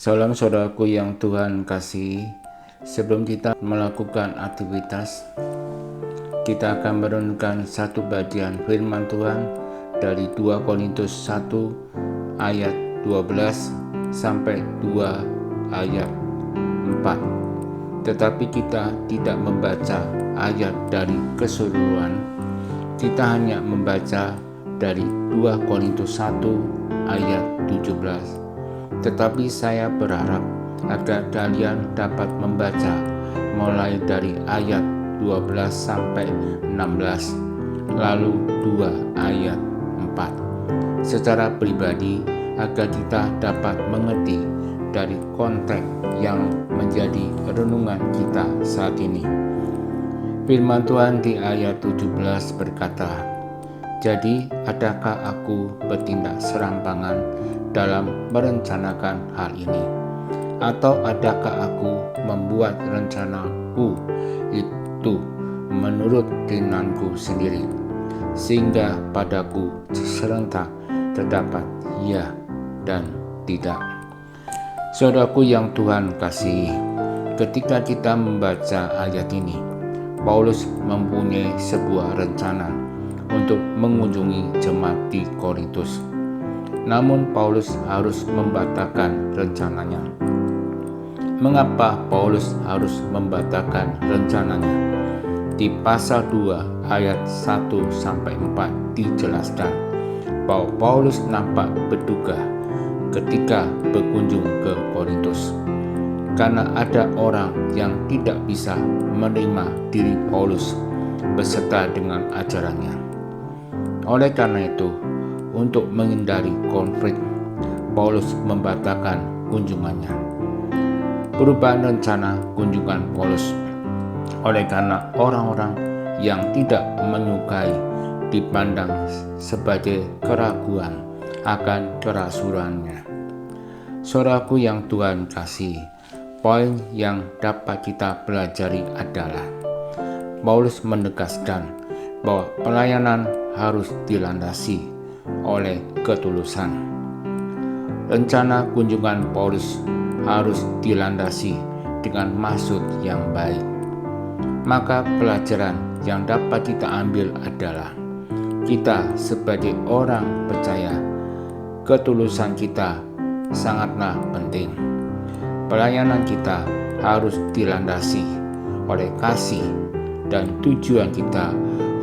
Salam saudaraku yang Tuhan kasihi. Sebelum kita melakukan aktivitas, kita akan merenungkan satu bagian firman Tuhan dari 2 Korintus 1 ayat 12 sampai 2 ayat 4. Tetapi kita tidak membaca ayat dari keseluruhan. Kita hanya membaca dari 2 Korintus 1 ayat 17. Tetapi saya berharap agar kalian dapat membaca mulai dari ayat 12 sampai 16, lalu 2 ayat 4. Secara pribadi agar kita dapat mengerti dari konteks yang menjadi renungan kita saat ini. Firman Tuhan di ayat 17 berkata, "Jadi adakah aku bertindak serampangan dalam merencanakan hal ini? Atau adakah aku membuat rencanaku itu menurut keinginanku sendiri, sehingga padaku serentak terdapat ya dan tidak?" Saudaraku yang Tuhan kasihi, ketika kita membaca ayat ini, Paulus mempunyai sebuah rencana untuk mengunjungi jemaat di Korintus. Namun Paulus harus membatalkan rencananya. Mengapa Paulus harus membatalkan rencananya? Di pasal 2 ayat 1 sampai 4 dijelaskan bahwa Paulus nampak berduka ketika berkunjung ke Korintus, karena ada orang yang tidak bisa menerima diri Paulus beserta dengan ajarannya. Oleh karena itu, untuk menghindari konflik, Paulus membatalkan kunjungannya. Perubahan rencana kunjungan Paulus oleh karena orang-orang yang tidak menyukai dipandang sebagai keraguan akan kerasulannya. Saudaraku yang Tuhan kasihi, poin yang dapat kita pelajari adalah Paulus menegaskan bahwa pelayanan harus dilandasi oleh ketulusan. Rencana kunjungan Paulus harus dilandasi dengan maksud yang baik. Maka pelajaran yang dapat kita ambil adalah kita sebagai orang percaya, ketulusan kita sangatlah penting. Pelayanan kita harus dilandasi oleh kasih dan tujuan kita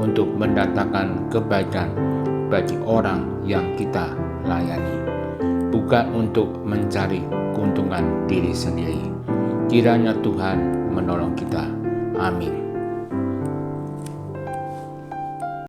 untuk mendatangkan kebaikan bagi orang yang kita layani, bukan untuk mencari keuntungan diri sendiri. Kiranya Tuhan menolong kita. Amin.